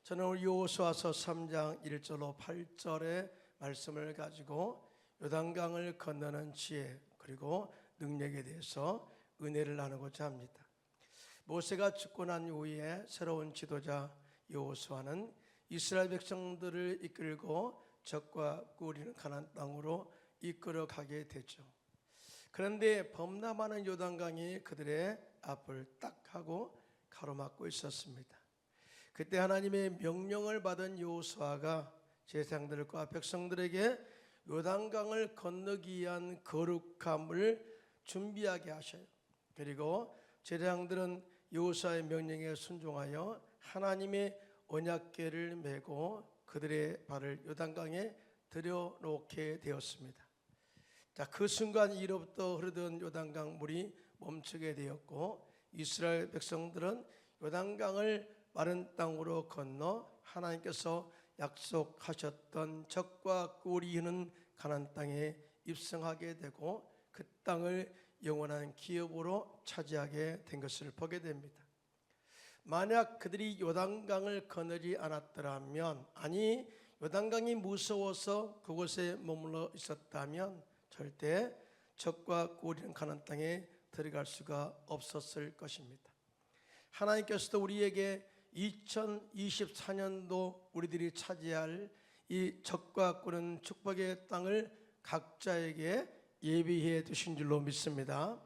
저는 오늘 여호수아서 3장 1절로 8절의 말씀을 가지고 요단강을 건너는 지혜 그리고 능력에 대해서 은혜를 나누고자 합니다. 모세가 죽고 난 후에 새로운 지도자 여호수아는 이스라엘 백성들을 이끌고 적과 꿀이는 가나안 땅으로 이끌어 가게 되죠. 그런데 범람하는 요단강이 그들의 앞을 딱 하고 가로막고 있었습니다. 그때 하나님의 명령을 받은 여호수아가 제사장들과 백성들에게 요단강을 건너기 위한 거룩함을 준비하게 하셔요. 그리고 제사장들은 여호수아의 명령에 순종하여 하나님의 언약궤를 메고 그들의 발을 요단강에 들여놓게 되었습니다. 자, 그 순간 이로부터 흐르던 요단강 물이 멈추게 되었고 이스라엘 백성들은 요단강을 마른 땅으로 건너 하나님께서 약속하셨던 적과 꿀이 흐르는 가나안 땅에 입성하게 되고 그 땅을 영원한 기업으로 차지하게 된 것을 보게 됩니다. 만약 그들이 요단강을 건너지 않았더라면, 아니 요단강이 무서워서 그곳에 머물러 있었다면 절대 적과 꿀이 흐르는 가나안 땅에 들어갈 수가 없었을 것입니다. 하나님께서도 우리에게 2024년도 우리들이 차지할 이 적과 꿀은 축복의 땅을 각자에게 예비해 두신 줄로 믿습니다.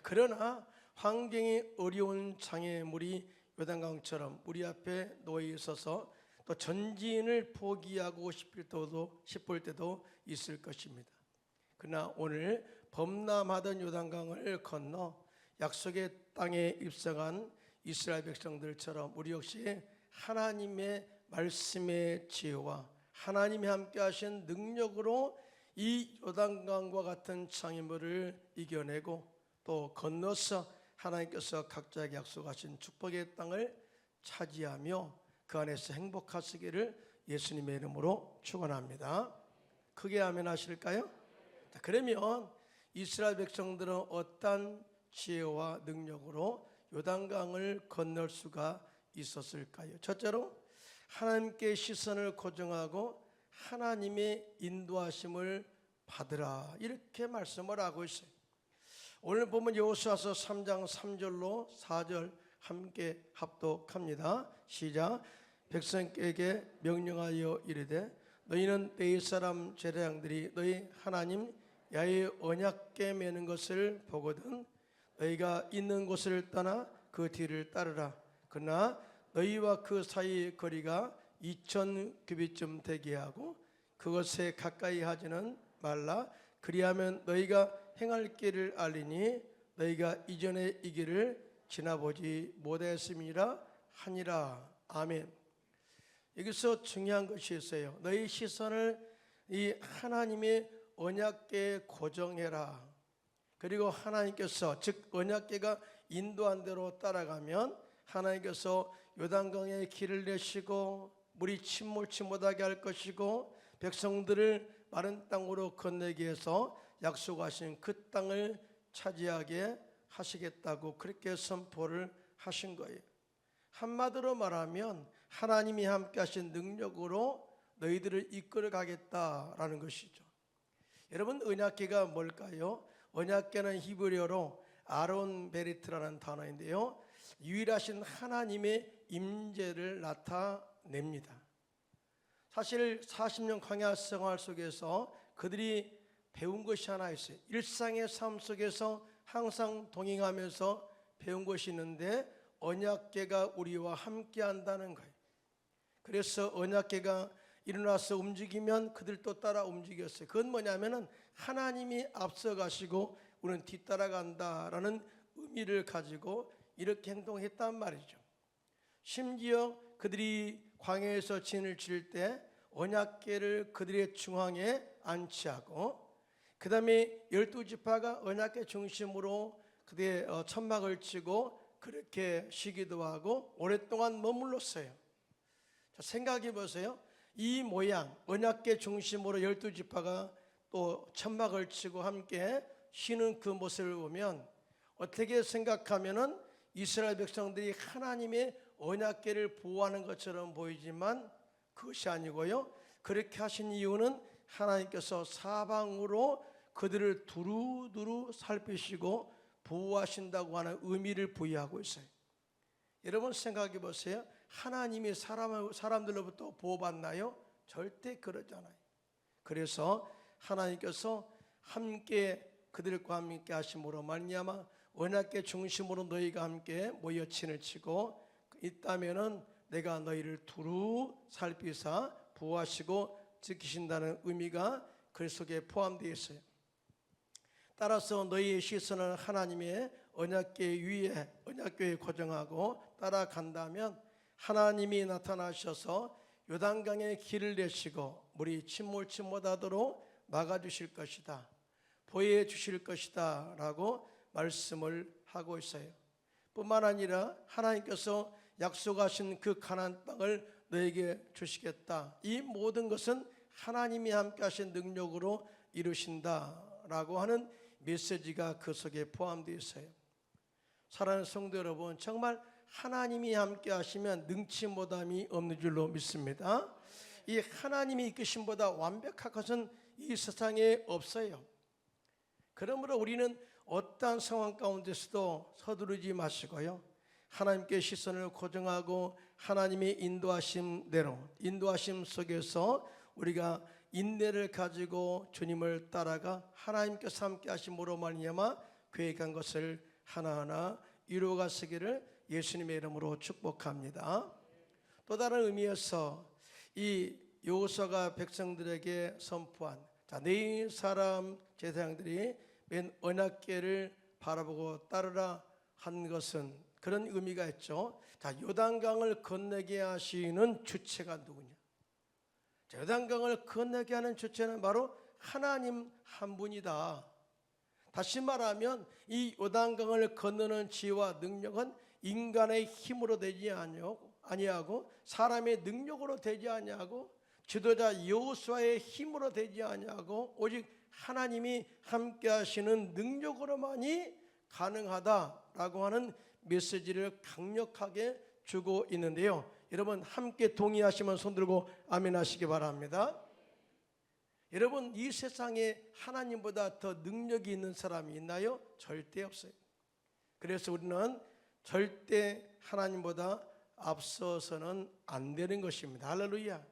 그러나 환경이 어려운 장애물이 요단강처럼 우리 앞에 놓여 있어서 또 전진을 포기하고 싶을 때도 있을 것입니다. 그러나 오늘 범람하던 요단강을 건너 약속의 땅에 입성한 이스라엘 백성들처럼 우리 역시 하나님의 말씀의 지혜와 하나님이 함께 하신 능력으로 이 요단강과 같은 장애물을 이겨내고 또 건너서 하나님께서 각자에게 약속하신 축복의 땅을 차지하며 그 안에서 행복하시기를 예수님의 이름으로 축원합니다. 크게 아멘 하실까요? 자, 그러면 이스라엘 백성들은 어떤 지혜와 능력으로 요단강을 건널 수가 있었을까요? 첫째로 하나님께 시선을 고정하고 하나님의 인도하심을 받으라, 이렇게 말씀을 하고 있어요. 오늘 보면 여호수아서 3장 3절로 4절 함께 합독합니다. 시작. 백성에게 명령하여 이르되 너희는 내 사람 제사장들이 너희 하나님 야훼의 언약궤 메는 것을 보거든 너희가 있는 곳을 떠나 그 뒤를 따르라. 그러나 너희와 그 사이의 거리가 2000규빗쯤 되게 하고 그것에 가까이 하지는 말라. 그리하면 너희가 행할 길을 알리니 너희가 이전에 이 길을 지나보지 못했음이라 하니라. 아멘. 여기서 중요한 것이 있어요. 너희 시선을 이 하나님의 언약궤에 고정해라. 그리고 하나님께서, 즉 언약궤가 인도한 대로 따라가면 하나님께서 요단강에 길을 내시고 물이 침몰치 못하게 할 것이고 백성들을 마른 땅으로 건너게 해서 약속하신 그 땅을 차지하게 하시겠다고 그렇게 선포를 하신 거예요. 한마디로 말하면 하나님이 함께 하신 능력으로 너희들을 이끌어 가겠다라는 것이죠. 여러분, 언약궤가 뭘까요? 언약궤는 히브리어로 아론 베리트라는 단어인데요, 유일하신 하나님의 임재를 나타냅니다. 사실 40년 광야 생활 속에서 그들이 배운 것이 하나 있어요. 일상의 삶 속에서 항상 동행하면서 배운 것이 있는데 언약궤가 우리와 함께 한다는 거예요. 그래서 언약궤가 일어나서 움직이면 그들도 따라 움직였어요. 그건 뭐냐면은 하나님이 앞서 가시고 우리는 뒤따라간다라는 의미를 가지고 이렇게 행동했단 말이죠. 심지어 그들이 광야에서 진을 칠 때 언약궤를 그들의 중앙에 안치하고 그 다음에 12지파가 언약궤 중심으로 그들의 천막을 치고 그렇게 쉬기도 하고 오랫동안 머물렀어요. 자, 생각해 보세요. 이 모양, 언약궤 중심으로 12지파가 또 천막을 치고 함께 쉬는 그 모습을 보면 어떻게 생각하면은 이스라엘 백성들이 하나님의 언약궤를 보호하는 것처럼 보이지만 그것이 아니고요, 그렇게 하신 이유는 하나님께서 사방으로 그들을 두루두루 살피시고 보호하신다고 하는 의미를 부여하고 있어요. 여러분 생각해 보세요. 하나님이 사람들로부터 보호받나요? 절대 그러지 않아요. 그래서 하나님께서 함께 그들과 함께 하심으로 말미암아 언약궤 중심으로 너희가 함께 모여 친을 치고 있다면은 내가 너희를 두루 살피사 보호하시고 지키신다는 의미가 그 속에 포함되어 있어요. 따라서 너희의 시선을 하나님의 언약궤 위에, 언약궤에 고정하고 따라간다면 하나님이 나타나셔서 요단강에 길을 내시고 물이 침몰치 못하도록 막아주실 것이다, 보호해 주실 것이다 라고 말씀을 하고 있어요. 뿐만 아니라 하나님께서 약속하신 그 가나안 땅을 너에게 주시겠다, 이 모든 것은 하나님이 함께 하신 능력으로 이루신다라고 하는 메시지가 그 속에 포함되어 있어요. 사랑하는 성도 여러분, 정말 하나님이 함께 하시면 능치 못함이 없는 줄로 믿습니다. 이 하나님이 이끄심보다 완벽한 것은 이 세상에 없어요. 그러므로 우리는 어떠한 상황 가운데서도 서두르지 마시고요, 하나님께 시선을 고정하고 하나님의 인도하심대로, 인도하심 속에서 우리가 인내를 가지고 주님을 따라가 하나님께서 함께 하심으로 말미암아 계획한 것을 하나하나 이루어가시기를 예수님의 이름으로 축복합니다. 또 다른 의미에서 이 여호수아가 백성들에게 선포한 네 사람 제사장들이 맨 언약궤를 바라보고 따르라 한 것은 그런 의미가 있죠. 요단강을 건너게 하시는 주체가 누구냐? 요단강을 건너게 하는 주체는 바로 하나님 한 분이다. 다시 말하면 이 요단강을 건너는 지혜와 능력은 인간의 힘으로 되지 아니하고 사람의 능력으로 되지 아니하고 지도자 여호수아의 힘으로 되지 아니하고 오직 하나님이 함께 하시는 능력으로만이 가능하다라고 하는 메시지를 강력하게 주고 있는데요. 여러분 함께 동의하시면 손 들고 아멘 하시기 바랍니다. 여러분 이 세상에 하나님보다 더 능력이 있는 사람이 있나요? 절대 없어요. 그래서 우리는 절대 하나님보다 앞서서는 안 되는 것입니다. 할렐루야.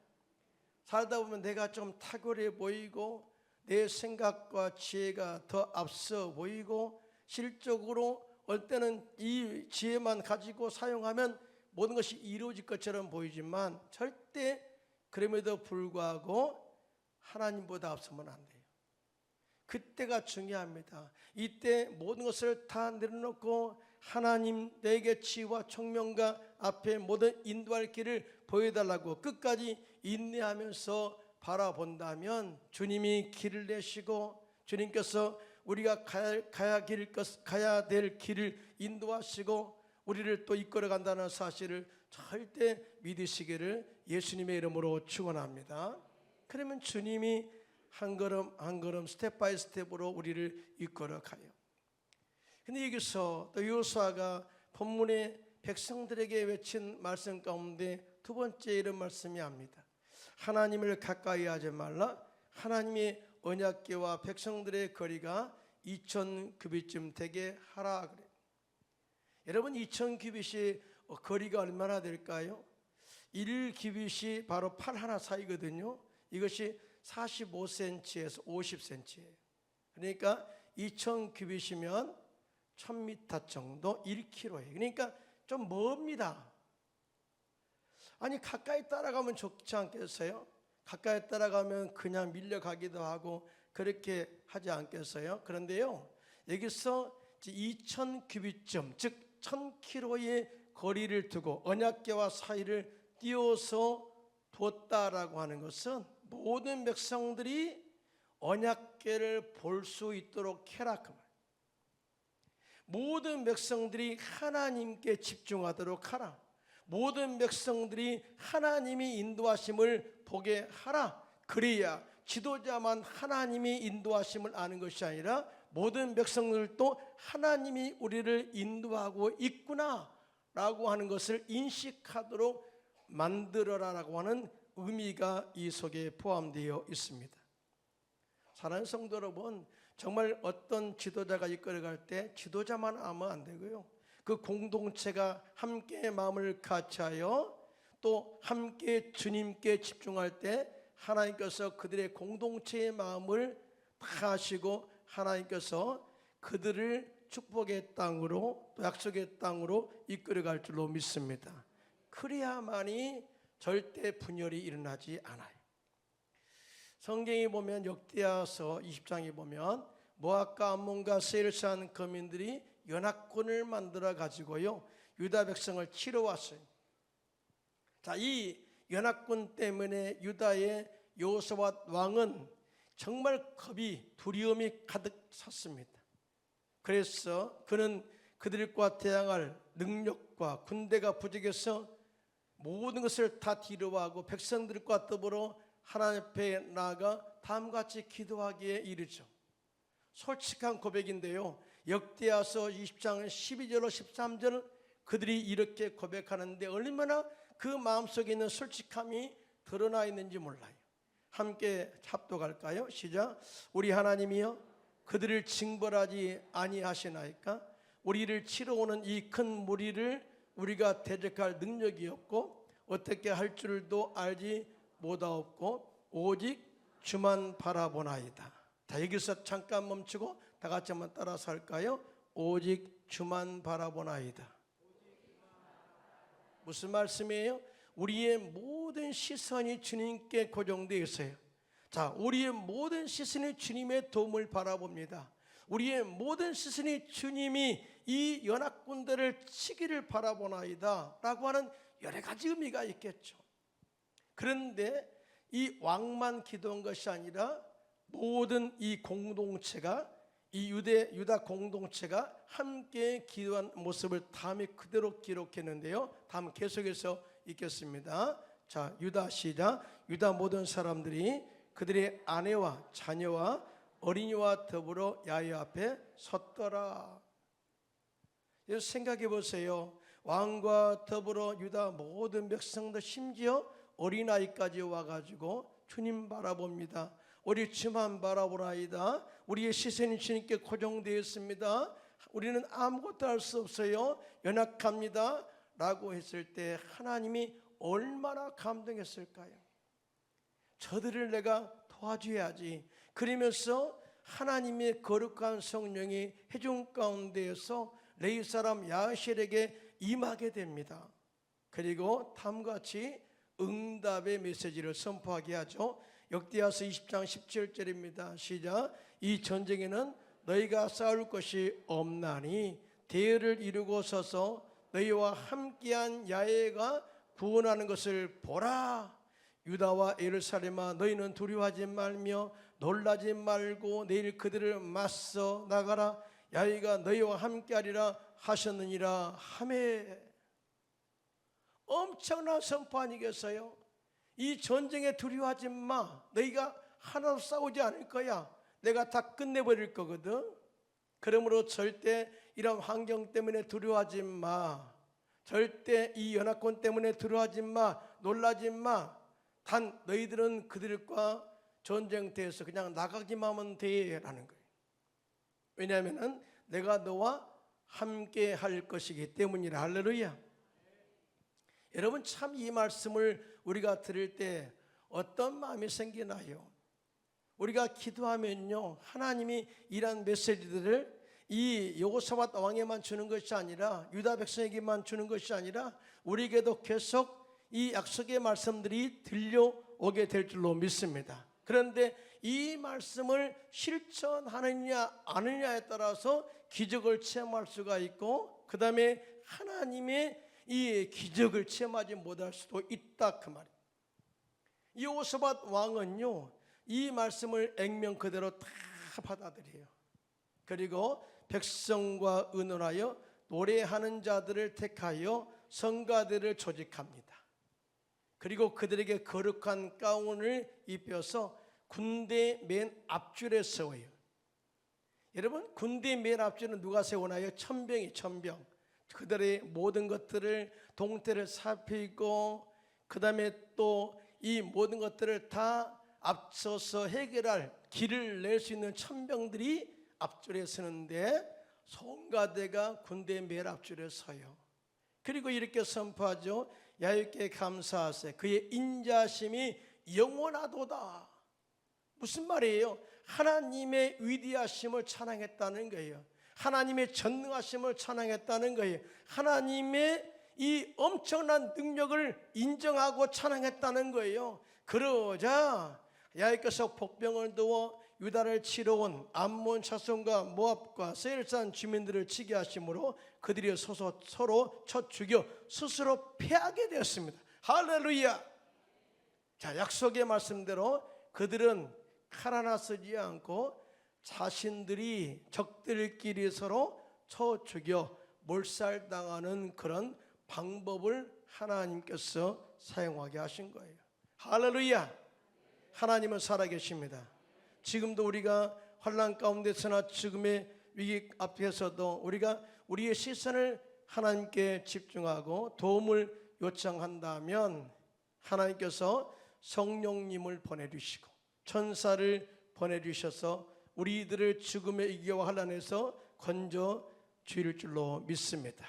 살다 보면 내가 좀 탁월해 보이고 내 생각과 지혜가 더 앞서 보이고 실적으로 어떨 때는 이 지혜만 가지고 사용하면 모든 것이 이루어질 것처럼 보이지만 절대 그럼에도 불구하고 하나님보다 앞서면 안 돼요. 그때가 중요합니다. 이때 모든 것을 다 내려놓고 하나님 내게 지혜와 총명과 앞에 모든 인도할 길을 보여달라고 끝까지 인내하면서 바라본다면 주님이 길을 내시고 주님께서 우리가 가야 될 길을 인도하시고 우리를 또 이끌어 간다는 사실을 절대 믿으시기를 예수님의 이름으로 축원합니다. 그러면 주님이 한 걸음 한 걸음 스텝 바이 스텝으로 우리를 이끌어 가요. 근데 여기서 또 여호수아가 본문에 백성들에게 외친 말씀 가운데 두 번째 이런 말씀이 합니다. 하나님을 가까이 하지 말라. 하나님의 언약궤와 백성들의 거리가 2000규빗쯤 되게 하라 그래. 여러분 2000규빗이 거리가 얼마나 될까요? 1규빗이 바로 팔 하나 사이거든요. 이것이 45cm에서 50cm예요. 그러니까 2000규빗이면 1000m 정도 1km예요. 그러니까 좀 멉니다. 아니 가까이 따라가면 좋지 않겠어요? 가까이 따라가면 그냥 밀려가기도 하고 그렇게 하지 않겠어요? 그런데요 여기서 2000규빗쯤 즉 1000km의 거리를 두고 언약궤와 사이를 띄워서 두었다라고 하는 것은 모든 백성들이 언약궤를 볼 수 있도록 해라 그 말. 모든 백성들이 하나님께 집중하도록 하라. 모든 백성들이 하나님이 인도하심을 보게 하라. 그래야 지도자만 하나님이 인도하심을 아는 것이 아니라 모든 백성들도 하나님이 우리를 인도하고 있구나 라고 하는 것을 인식하도록 만들어라라고 하는 의미가 이 속에 포함되어 있습니다. 사랑하는 성도 여러분, 정말 어떤 지도자가 이끌어갈 때 지도자만 하면 안 되고요, 그 공동체가 함께 마음을 같이하여 또 함께 주님께 집중할 때 하나님께서 그들의 공동체의 마음을 다 하시고 하나님께서 그들을 축복의 땅으로 또 약속의 땅으로 이끌어갈 줄로 믿습니다. 그래야만이 절대 분열이 일어나지 않아요. 성경에 보면 역대하서 20장에 보면 모압과 암몬과 세일산 거민들이 연합군을 만들어 가지고요 유다 백성을 치러 왔어요. 자, 이 연합군 때문에 유다의 여호사밧 왕은 정말 겁이 두려움이 가득 찼습니다. 그래서 그는 그들과 대항할 능력과 군대가 부족해서 모든 것을 다 뒤로하고 백성들과 더불어 하나님 앞에 나아가 다음같이 기도하기에 이르죠. 솔직한 고백인데요, 역대하서 20장 12절로 13절 그들이 이렇게 고백하는데 얼마나 그 마음속에 있는 솔직함이 드러나 있는지 몰라요. 함께 합독할까요? 시작. 우리 하나님이여 그들을 징벌하지 아니하시나이까? 우리를 치러 오는 이 큰 무리를 우리가 대적할 능력이 없고 어떻게 할 줄도 알지 못하옵고 오직 주만 바라보나이다. 자, 여기서 잠깐 멈추고 다 같이 한번 따라서 할까요? 오직 주만 바라보나이다. 무슨 말씀이에요? 우리의 모든 시선이 주님께 고정되어 있어요. 자, 우리의 모든 시선이 주님의 도움을 바라봅니다. 우리의 모든 시선이 주님이 이 연합군대를 치기를 바라보나이다 라고 하는 여러 가지 의미가 있겠죠. 그런데 이 왕만 기도한 것이 아니라 모든 이 공동체가, 이 유다 공동체가 함께 기도한 모습을 다음에 그대로 기록했는데요, 다음 계속해서 읽겠습니다. 자, 유다 시작. 유다 모든 사람들이 그들의 아내와 자녀와 어린이와 더불어 야훼 앞에 섰더라. 생각해 보세요. 왕과 더불어 유다 모든 백성들, 심지어 어린아이까지 와가지고 주님 바라봅니다. 우리 주만 바라보라이다. 우리의 시선이 주님께 고정되어 있습니다. 우리는 아무것도 할 수 없어요. 연약합니다 라고 했을 때 하나님이 얼마나 감동했을까요? 저들을 내가 도와줘야지. 그러면서 하나님의 거룩한 성령이 회중 가운데에서 레위 사람 야실에게 임하게 됩니다. 그리고 다음같이 응답의 메시지를 선포하게 하죠. 역대하서 20장 17절입니다. 시작. 이 전쟁에는 너희가 싸울 것이 없나니 대열을 이루고 서서 너희와 함께한 야훼가 구원하는 것을 보라. 유다와 예루살렘아 너희는 두려워하지 말며 놀라지 말고 내일 그들을 맞서 나가라. 야훼가 너희와 함께하리라 하셨느니라 하매. 엄청난 선포 아니겠어요? 이 전쟁에 두려워하지 마. 너희가 하나도 싸우지 않을 거야. 내가 다 끝내버릴 거거든. 그러므로 절대 이런 환경 때문에 두려워하지 마. 절대 이 연합군 때문에 두려워하지 마. 놀라지 마. 단 너희들은 그들과 전쟁터에서 그냥 나가기만 하면 돼 라는 거예요. 왜냐하면 내가 너와 함께 할 것이기 때문이라. 할렐루야. 여러분, 참 이 말씀을 우리가 들을 때 어떤 마음이 생기나요? 우리가 기도하면요, 하나님이 이런 메시지들을 이 여호사밧 왕에만 주는 것이 아니라 유다 백성에게만 주는 것이 아니라 우리에게도 계속 이 약속의 말씀들이 들려오게 될 줄로 믿습니다. 그런데 이 말씀을 실천하느냐 아느냐에 따라서 기적을 체험할 수가 있고, 그 다음에 하나님의 이 기적을 체험하지 못할 수도 있다, 그 말이에요. 이 여호사밧 왕은요, 이 말씀을 액면 그대로 다 받아들여요. 그리고 백성과 의논하여 노래하는 자들을 택하여 성가대를 조직합니다. 그리고 그들에게 거룩한 가운을 입혀서 군대 맨 앞줄에 세워요. 여러분, 군대 맨 앞줄은 누가 세우나요? 천병이 천병. 그들의 모든 것들을 동태를 살피고 그 다음에 또 이 모든 것들을 다 앞서서 해결할 길을 낼 수 있는 천병들이 앞줄에 서는데 송가대가 군대 맨 앞줄에 서요. 그리고 이렇게 선포하죠. 야훼께 감사하세 그의 인자심이 영원하도다. 무슨 말이에요? 하나님의 위대하심을 찬양했다는 거예요. 하나님의 전능하심을 찬양했다는 거예요. 하나님의 이 엄청난 능력을 인정하고 찬양했다는 거예요. 그러자 야훼께서 복병을 두어 유다를 치러 온 암몬 자손과 모압과 세일산 주민들을 치게 하심으로 그들이 서로 쳐 죽여 스스로 패하게 되었습니다. 할렐루야. 자, 약속의 말씀대로 그들은 칼 하나 쓰지 않고 자신들이 적들끼리 서로 쳐 죽여 몰살당하는 그런 방법을 하나님께서 사용하게 하신 거예요. 할렐루야. 하나님은 살아계십니다. 지금도 우리가 환난 가운데서나 지금의 위기 앞에서도 우리가 우리의 시선을 하나님께 집중하고 도움을 요청한다면 하나님께서 성령님을 보내주시고 천사를 보내주셔서 우리들을 죽음의 위기와 환난에서 건져 주실 줄로 믿습니다.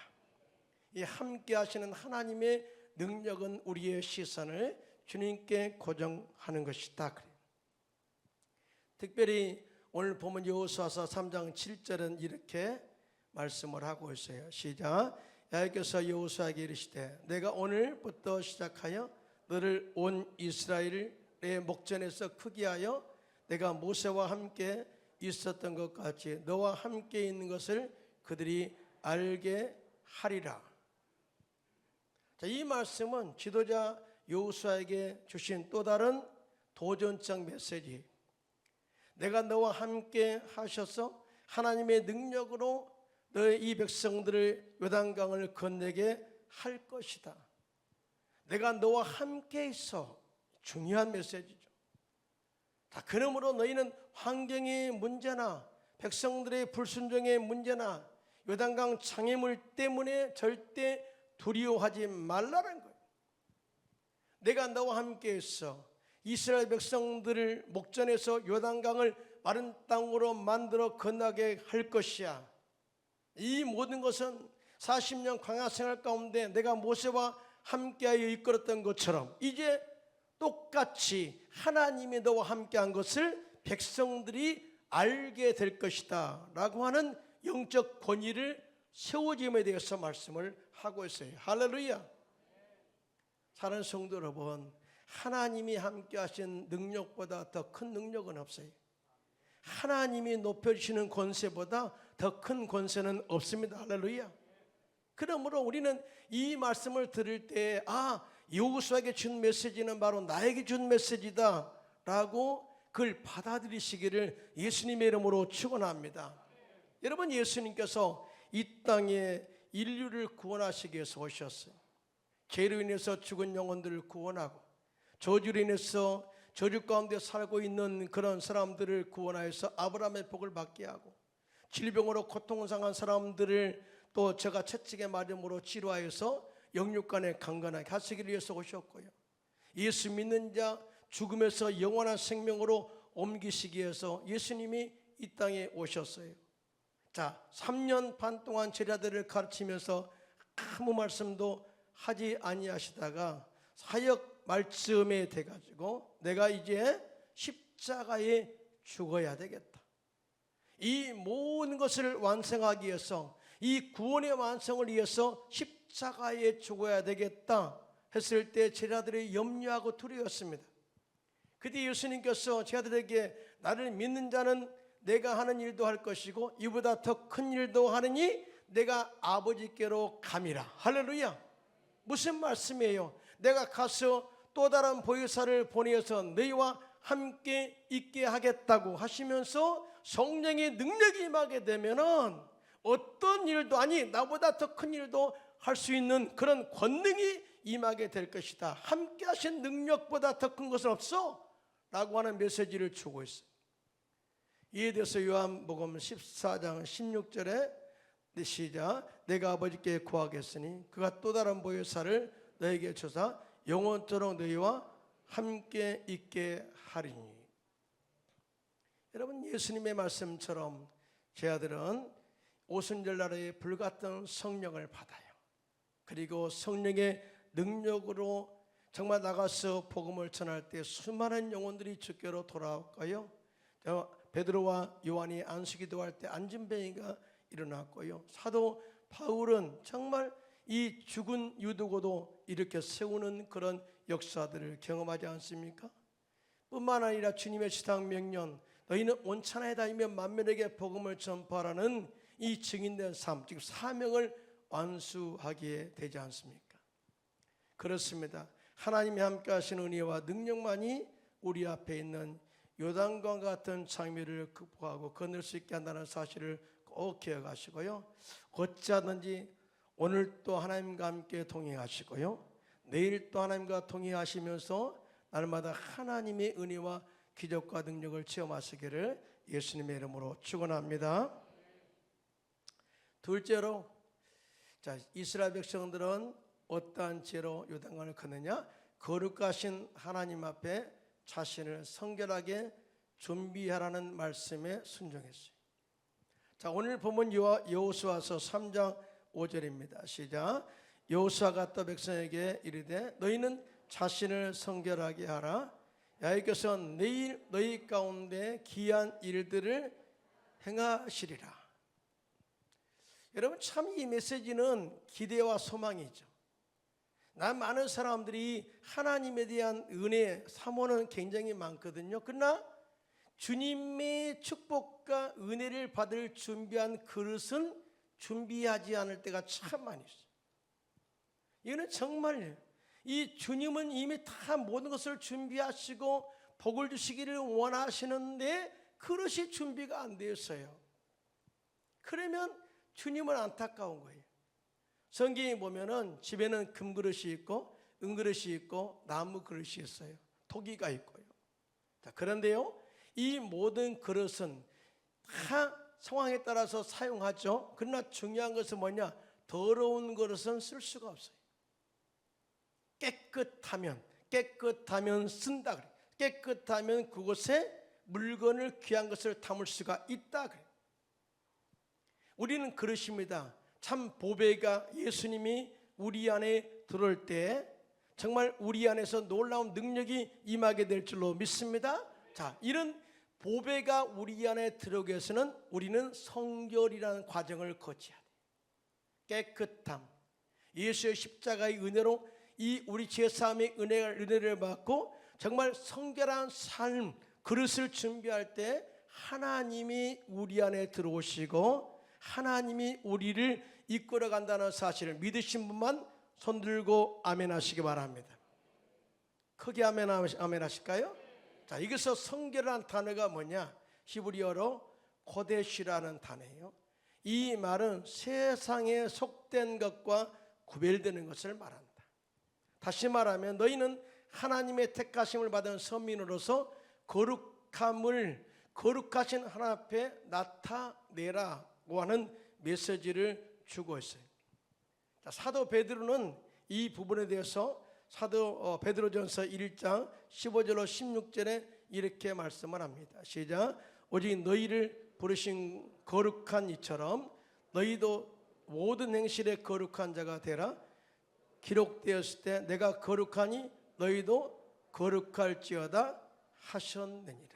이 함께 하시는 하나님의 능력은 우리의 시선을 주님께 고정하는 것이다. 특별히 오늘 보면 여호수아서 3장 7절은 이렇게 말씀을 하고 있어요. 시작. 야훼께서 여호수아에게 이르시되 내가 오늘부터 시작하여 너를 온 이스라엘의 목전에서 크게 하여 내가 모세와 함께 있었던 것 같이 너와 함께 있는 것을 그들이 알게 하리라. 자, 이 말씀은 지도자 여호수아에게 주신 또 다른 도전적 메시지. 내가 너와 함께 하셔서 하나님의 능력으로 너의 이 백성들을 요단강을 건너게 할 것이다. 내가 너와 함께 있어. 중요한 메시지죠. 자, 그러므로 너희는 환경의 문제나 백성들의 불순종의 문제나 요단강 장애물 때문에 절대 두려워하지 말라는 거예요. 내가 너와 함께 있어. 이스라엘 백성들을 목전에서 요단강을 마른 땅으로 만들어 건너게 할 것이야. 이 모든 것은 40년 광야 생활 가운데 내가 모세와 함께하여 이끌었던 것처럼 이제 똑같이 하나님이 너와 함께한 것을 백성들이 알게 될 것이다 라고 하는 영적 권위를 세워짐에 대해서 말씀을 하고 있어요. 할렐루야. 사랑하는 성도 여러분, 하나님이 함께 하신 능력보다 더 큰 능력은 없어요. 하나님이 높여주시는 권세보다 더 큰 권세는 없습니다. 할렐루야. 그러므로 우리는 이 말씀을 들을 때 여호수아에게 준 메시지는 바로 나에게 준 메시지다 라고 그걸 받아들이시기를 예수님의 이름으로 축원합니다. 여러분, 예수님께서 이 땅에 인류를 구원하시기 위해서 오셨어요. 죄로 인해서 죽은 영혼들을 구원하고 저주로 인해서 저주 가운데 살고 있는 그런 사람들을 구원하여서 아브라함의 복을 받게 하고 질병으로 고통을 당한 사람들을 또 제가 채찍의 마름으로 치료하여서 영육간에 강건하게 하시기 위해서 오셨고요. 예수 믿는 자 죽음에서 영원한 생명으로 옮기시기 위해서 예수님이 이 땅에 오셨어요. 자, 3년 반 동안 제자들을 가르치면서 아무 말씀도 하지 아니하시다가 사역 말쯤에 돼가지고 내가 이제 십자가에 죽어야 되겠다. 이 모든 것을 완성하기 위해서 이 구원의 완성을 위해서 십자가에 죽어야 되겠다 했을 때 제자들이 염려하고 두려웠습니다. 그때 예수님께서 제자들에게 나를 믿는 자는 내가 하는 일도 할 것이고 이보다 더 큰 일도 하느니 내가 아버지께로 감이라. 할렐루야. 무슨 말씀이에요? 내가 가서 또 다른 보혜사를 보내서 너희와 함께 있게 하겠다고 하시면서 성령의 능력이 임하게 되면은 어떤 일도 나보다 더 큰 일도 할 수 있는 그런 권능이 임하게 될 것이다. 함께 하신 능력보다 더 큰 것은 없어 라고 하는 메시지를 주고 있어요. 이에 대해서 요한복음 14장 16절에 네, 시작. 내가 아버지께 구하겠으니 그가 또 다른 보혜사를 너에게 주사 영원토록 너희와 함께 있게 하리니. 여러분, 예수님의 말씀처럼 제 아들은 오순절 날에 불같은 성령을 받아요. 그리고 성령의 능력으로 정말 나가서 복음을 전할 때 수많은 영혼들이 주께로 돌아올까요? 베드로와 요한이 안수기도할 때 안진뱅이가 일어났고요. 사도 바울은 정말 이 죽은 유두고도 이렇게 세우는 그런 역사들을 경험하지 않습니까? 뿐만 아니라 주님의 시상 명령, 너희는 온 천하에 다니며 만민에게 복음을 전파하라는 이 증인된 삶, 즉 사명을 완수하게 되지 않습니까? 그렇습니다. 하나님이 함께 하신 은혜와 능력만이 우리 앞에 있는 요단강 같은 장미를 극복하고 건널 수 있게 한다는 사실을 꼭 기억하시고요. 어찌하든지 오늘 또 하나님과 함께 동행하시고요. 내일 또 하나님과 동행하시면서 날마다 하나님의 은혜와 기적과 능력을 체험하시기를 예수님의 이름으로 축원합니다. 둘째로, 이스라엘 백성들은 어떠한 죄로 요단강을 건너냐? 거룩하신 하나님 앞에 자신을 성결하게 준비하라는 말씀에 순종했어요. 오늘 본문 여호수아서 3장 5절입니다. 시작. 여호수아가 또 백성에게 이르되 너희는 자신을 성결하게 하라. 여호와께서 내일 너희 가운데 기이한 일들을 행하시리라. 여러분, 참 이 메시지는 기대와 소망이죠. 많은 사람들이 하나님에 대한 은혜, 사모는 굉장히 많거든요. 그러나 주님의 축복과 은혜를 받을 준비한 그릇은 준비하지 않을 때가 참 많이 있어요. 이거는 정말 이 주님은 이미 다 모든 것을 준비하시고 복을 주시기를 원하시는데 그릇이 준비가 안 되었어요. 그러면 주님은 안타까운 거예요. 성경에 보면은 집에는 금그릇이 있고 은그릇이 있고 나무 그릇이 있어요. 토기가 있고요. 그런데요, 이 모든 그릇은 다 상황에 따라서 사용하죠. 그러나 중요한 것은 뭐냐? 더러운 그릇은 쓸 수가 없어요. 깨끗하면 쓴다 그래요. 깨끗하면 그곳에 물건을, 귀한 것을 담을 수가 있다 그래요. 우리는 그릇입니다. 참 보배가 예수님이 우리 안에 들어올 때 정말 우리 안에서 놀라운 능력이 임하게 될 줄로 믿습니다. 이런 보배가 우리 안에 들어오기 위해서는 우리는 성결이라는 과정을 거쳐야 돼요. 깨끗함, 예수의 십자가의 은혜로 이 우리 죄사함의 은혜를 받고 정말 성결한 삶, 그릇을 준비할 때 하나님이 우리 안에 들어오시고 하나님이 우리를 이끌어 간다는 사실을 믿으신 분만 손 들고 아멘 하시기 바랍니다. 크게 아멘 하실까요? 여기서 성결이라는 단어가 뭐냐? 히브리어로 코데시라는 단어예요. 이 말은 세상에 속된 것과 구별되는 것을 말한다. 다시 말하면 너희는 하나님의 택하심을 받은 선민으로서 거룩하신 하나님 앞에 나타내라고 하는 메시지를 주고 있어요. 사도 베드로는 이 부분에 대해서 사도 베드로전서 1장 15절로 16절에 이렇게 말씀을 합니다. 시작. 오직 너희를 부르신 거룩한 이처럼 너희도 모든 행실에 거룩한 자가 되라. 기록되었을 때 내가 거룩하니 너희도 거룩할지어다 하셨느니라.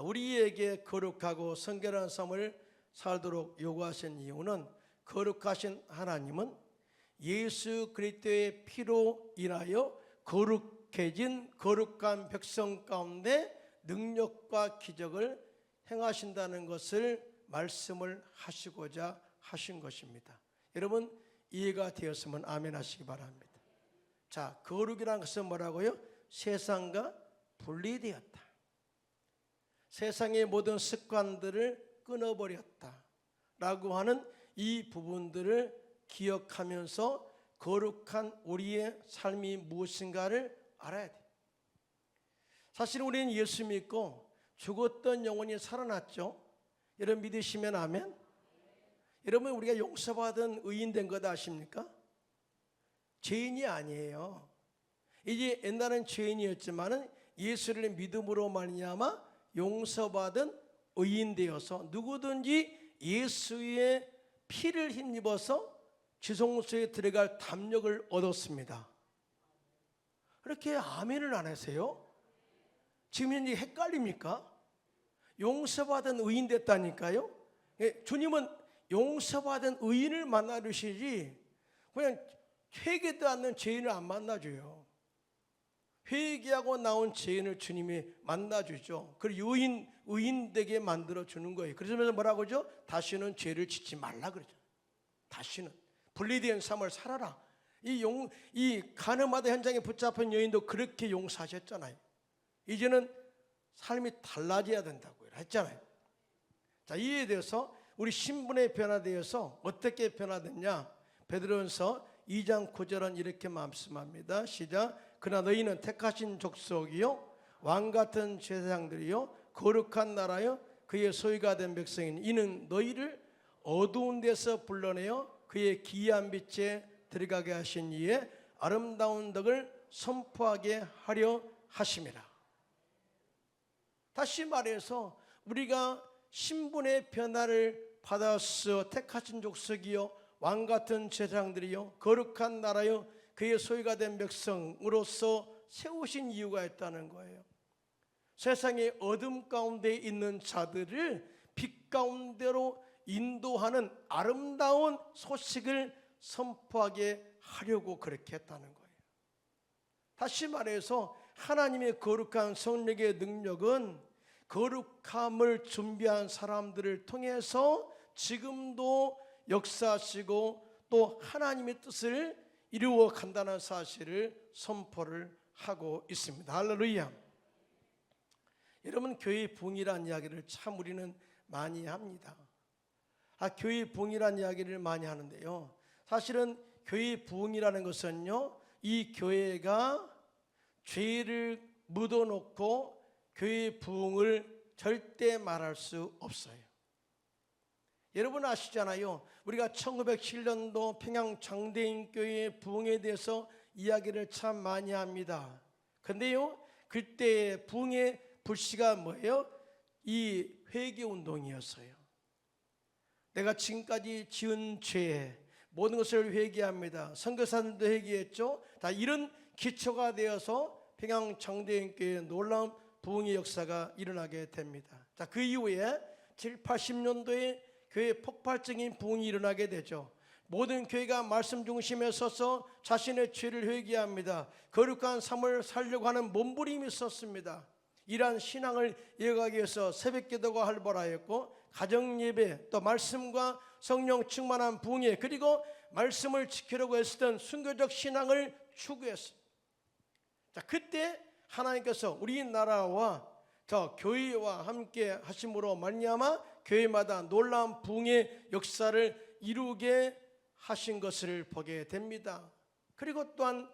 우리에게 거룩하고 성결한 삶을 살도록 요구하신 이유는 거룩하신 하나님은 예수 그리스도의 피로 인하여 거룩해진 거룩한 백성 가운데 능력과 기적을 행하신다는 것을 말씀을 하시고자 하신 것입니다. 여러분, 이해가 되었으면 아멘 하시기 바랍니다. 거룩이라는 것은 뭐라고요? 세상과 분리되었다. 세상의 모든 습관들을 끊어버렸다 라고 하는 이 부분들을 기억하면서 거룩한 우리의 삶이 무엇인가를 알아야 돼요. 사실 우리는 예수 믿고 죽었던 영혼이 살아났죠. 여러분 믿으시면 아멘. 여러분, 우리가 용서받은 의인 된 것 아십니까? 죄인이 아니에요. 이제 옛날엔 죄인이었지만은 예수를 믿음으로 말미암아 용서받은 의인 되어서 누구든지 예수의 피를 힘입어서 지성소에 들어갈 담력을 얻었습니다. 그렇게 아멘을 안 하세요? 지금 현재 헷갈립니까? 용서받은 의인 됐다니까요. 주님은 용서받은 의인을 만나주시지 그냥 회개도 않는 죄인을 안 만나줘요. 회개하고 나온 죄인을 주님이 만나주죠. 그리고 의인 되게 만들어주는 거예요. 그래서 뭐라고 하죠? 다시는 죄를 짓지 말라 그러죠. 다시는 분리된 삶을 살아라. 이 가늠하다 현장에 붙잡힌 여인도 그렇게 용서하셨잖아요. 이제는 삶이 달라져야 된다고 했잖아요. 자, 이에 대해서 우리 신분의 변화되어서 어떻게 변화됐냐? 베드로전서 2장 9절은 이렇게 말씀합니다. 시작. 그러나 너희는 택하신 족속이요 왕같은 제사장들이요 거룩한 나라요 그의 소유가 된 백성이니 이는 너희를 어두운 데서 불러내어 그의 기이한 빛에 들어가게 하신 이에 아름다운 덕을 선포하게 하려 하심이라. 다시 말해서 우리가 신분의 변화를 받아서 택하신 족속이요 왕같은 제사장들이요 거룩한 나라요 그의 소유가 된 백성으로서 세우신 이유가 있다는 거예요. 세상의 어둠 가운데 있는 자들을 빛 가운데로 인도하는 아름다운 소식을 선포하게 하려고 그렇게 했다는 거예요. 다시 말해서 하나님의 거룩한 성령의 능력은 거룩함을 준비한 사람들을 통해서 지금도 역사하시고 또 하나님의 뜻을 이루어 간다는 사실을 선포를 하고 있습니다. 할렐루야. 여러분, 교회의 부흥이라는 이야기를 참 우리는 많이 합니다. 교회의 부흥이라는 이야기를 많이 하는데요, 사실은 교회의 부흥이라는 것은요, 이 교회가 죄를 묻어놓고 교회의 부흥을 절대 말할 수 없어요. 여러분 아시잖아요. 우리가 1907년도 평양 장대인교회 부흥에 대해서 이야기를 참 많이 합니다. 근데요, 그때의 부흥의 불씨가 뭐예요? 이 회개운동이었어요. 내가 지금까지 지은 죄 모든 것을 회개합니다. 선교사들도 회개했죠. 다 이런 기초가 되어서 평양 장대인교회의 놀라운 부흥의 역사가 일어나게 됩니다. 자, 그 이후에 7, 80년도에 교회 폭발적인 부흥이 일어나게 되죠. 모든 교회가 말씀 중심에 서서 자신의 죄를 회개합니다. 거룩한 삶을 살려고 하는 몸부림이 있었습니다. 이러한 신앙을 이어가기 위해서 새벽기도가 활발하였고 가정예배 또 말씀과 성령 충만한 부흥회 그리고 말씀을 지키려고 했던 순교적 신앙을 추구했습니다. 자, 그때 하나님께서 우리나라와 저 교회와 함께 하심으로 말미암아 교회마다 놀라운 부흥의 역사를 이루게 하신 것을 보게 됩니다. 그리고 또한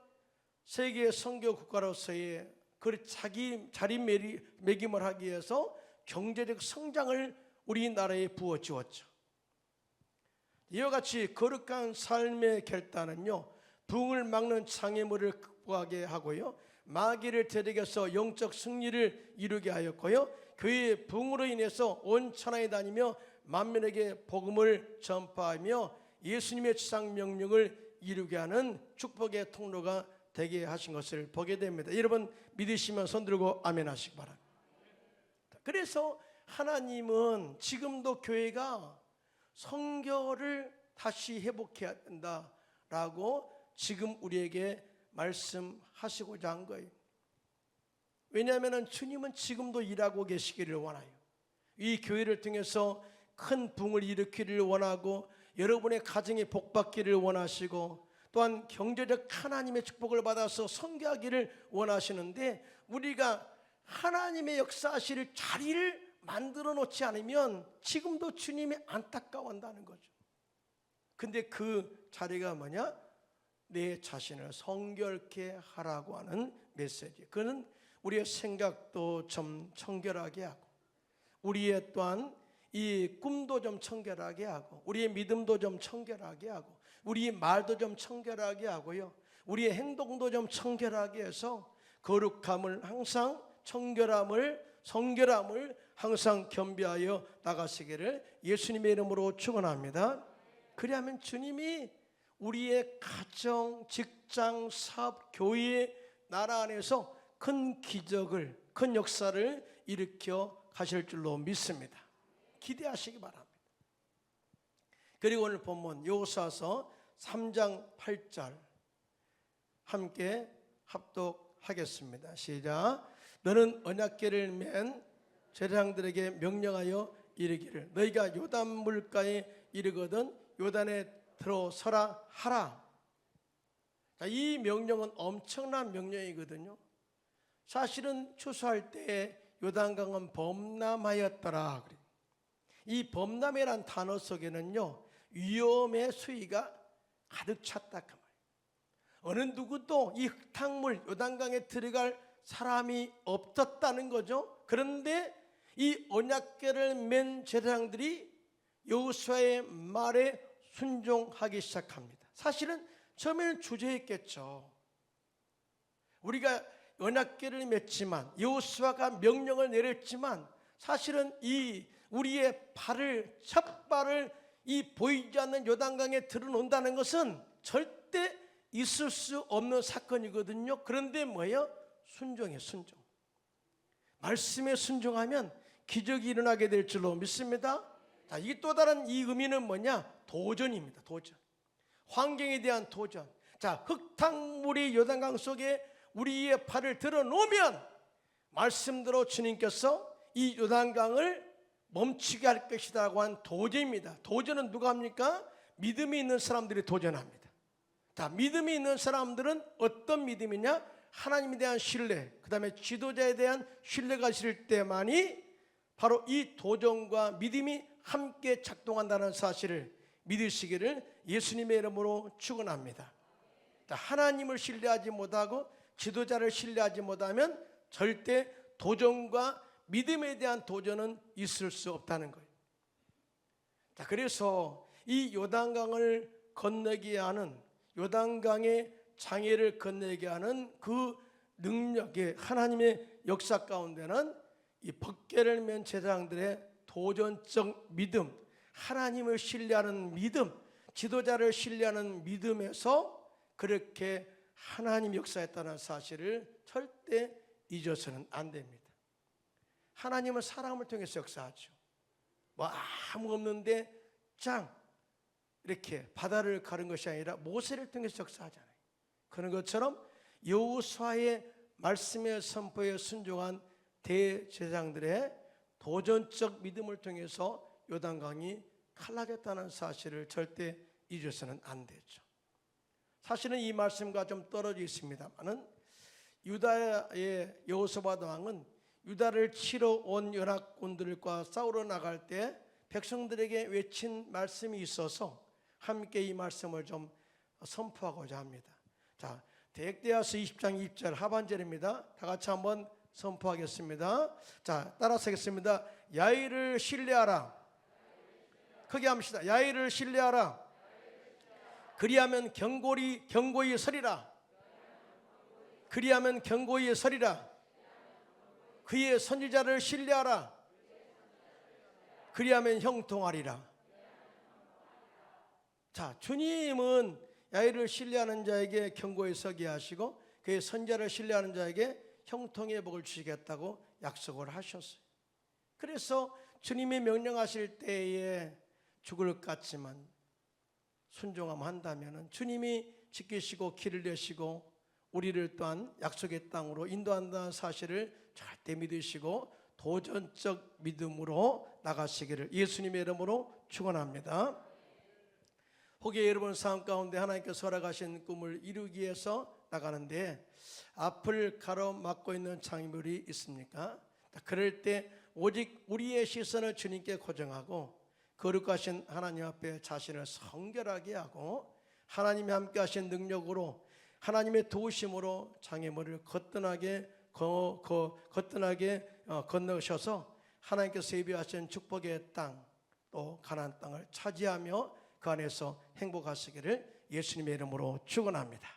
세계 선교 국가로서의 그 자기 자리매김을 하기 위해서 경제적 성장을 우리나라에 부어주었죠. 이와 같이 거룩한 삶의 결단은요, 부흥을 막는 장애물을 극복하게 하고요, 마귀를 대적해서 영적 승리를 이루게 하였고요, 교회의 부흥으로 인해서 온 천하에 다니며 만민에게 복음을 전파하며 예수님의 지상 명령을 이루게 하는 축복의 통로가 되게 하신 것을 보게 됩니다. 여러분 믿으시면 손 들고 아멘 하시기 바랍니다. 그래서 하나님은 지금도 교회가 성결을 다시 회복해야 된다라고 지금 우리에게 말씀하시고자 한 거예요. 왜냐하면 주님은 지금도 일하고 계시기를 원해요. 이 교회를 통해서 큰 부흥을 일으키기를 원하고 여러분의 가정이 복받기를 원하시고 또한 경제적 하나님의 축복을 받아서 선교하기를 원하시는데 우리가 하나님의 역사하실 자리를 만들어 놓지 않으면 지금도 주님이 안타까워한다는 거죠. 근데 그 자리가 뭐냐? 내 자신을 성결케 하라고 하는 메시지. 그는 우리의 생각도 좀 청결하게 하고 우리의 또한 이 꿈도 좀 청결하게 하고, 우리의 믿음도 좀 청결하게 하고, 우리의 말도 좀 청결하게 하고요, 우리의 행동도 좀 청결하게 해서 거룩함을 항상, 청결함을, 성결함을 항상 겸비하여 나가시기를 예수님의 이름으로 축원합니다. 그리하면 주님이 우리의 가정, 직장, 사업, 교회, 나라 안에서 큰 기적을, 큰 역사를 일으켜 가실 줄로 믿습니다. 기대하시기 바랍니다. 그리고 오늘 본문 여호수아서 3장 8절 함께 합독하겠습니다. 시작. 너는 언약궤를 맨 제사장들에게 명령하여 이르기를 너희가 요단 물가에 이르거든 요단에 들어서라 하라. 자, 이 명령은 엄청난 명령이거든요. 사실은 추수할 때 요단강은 범람하였더라. 이 범람이란 단어 속에는요, 위험의 수위가 가득 찼다 그 말이에요. 어느 누구도 이 흙탕물 요단강에 들어갈 사람이 없었다는 거죠. 그런데 이 언약궤를 맨 제사장들이 여호수아의 말에 순종하기 시작합니다. 사실은 처음에는 주저했겠죠. 우리가 언약궤를 맸지만, 여호수아가 명령을 내렸지만, 사실은 이 우리의 발을, 첫 발을 이 보이지 않는 요단강에 들어놓는다는 것은 절대 있을 수 없는 사건이거든요. 그런데 뭐예요? 순종이에요. 순종. 말씀에 순종하면 기적이 일어나게 될 줄로 믿습니다. 자, 이 또 다른 이 의미는 뭐냐? 도전입니다. 도전. 환경에 대한 도전. 자, 흙탕물이 요단강 속에 우리의 발을 들어놓으면 말씀대로 주님께서 이 요단강을 멈추게 할 것이라고 한 도전입니다. 도전은 누가 합니까? 믿음이 있는 사람들이 도전합니다. 자, 믿음이 있는 사람들은 어떤 믿음이냐? 하나님에 대한 신뢰, 그 다음에 지도자에 대한 신뢰가 있을 때만이 바로 이 도전과 믿음이 함께 작동한다는 사실을 믿으시기를 예수님의 이름으로 축원합니다. 하나님을 신뢰하지 못하고 지도자를 신뢰하지 못하면 절대 도전과 믿음에 대한 도전은 있을 수 없다는 거예요. 자, 그래서 이 요단강을 건너게 하는, 요단강의 장애를 건너게 하는 그 능력의 하나님의 역사 가운데는 이 법궤를 맨 제사장들의 도전적 믿음, 하나님을 신뢰하는 믿음, 지도자를 신뢰하는 믿음에서 그렇게 하나님 역사했다는 사실을 절대 잊어서는 안 됩니다. 하나님은 사람을 통해서 역사하죠. 뭐 아무 없는데 짱 이렇게 바다를 가른 것이 아니라 모세를 통해서 역사하잖아요. 그런 것처럼 여호수아의 말씀의 선포에 순종한 대제사장들의 도전적 믿음을 통해서 요단강이 갈라졌다는 사실을 절대 잊어서는 안 되죠. 사실은 이 말씀과 좀 떨어져 있습니다만은 유다의 여호사밧 왕은 유다를 치러 온 연합군들과 싸우러 나갈 때 백성들에게 외친 말씀이 있어서 함께 이 말씀을 좀 선포하고자 합니다. 자, 대역대하서 20장 2절 하반절입니다. 다 같이 한번 선포하겠습니다. 자, 따라서 하겠습니다. 야훼를 신뢰하라. 크게 합시다. 야훼를 신뢰하라. 그리하면 경고히 서리라. 그리하면 경고히 서리라. 그의 선지자를 신뢰하라. 그리하면 형통하리라. 자, 주님은 야훼를 신뢰하는 자에게 경고히 서게 하시고 그의 선지자를 신뢰하는 자에게 형통의 복을 주시겠다고 약속을 하셨어요. 그래서 주님이 명령하실 때에 죽을 것 같지만 순종한다면 주님이 지키시고 길을 내시고 우리를 또한 약속의 땅으로 인도한다는 사실을 절대 믿으시고 도전적 믿음으로 나가시기를 예수님의 이름으로 축원합니다. 혹여 여러분 삶 가운데 하나님께서 허락하신 꿈을 이루기 위해서 나가는데 앞을 가로막고 있는 장애물이 있습니까? 그럴 때 오직 우리의 시선을 주님께 고정하고 거룩하신 하나님 앞에 자신을 성결하게 하고 하나님이 함께 하신 능력으로 하나님의 도우심으로 장애물을 거뜬하게 건너셔서 하나님께서 예비하신 축복의 땅, 또 가나안 땅을 차지하며 그 안에서 행복하시기를 예수님의 이름으로 축원합니다.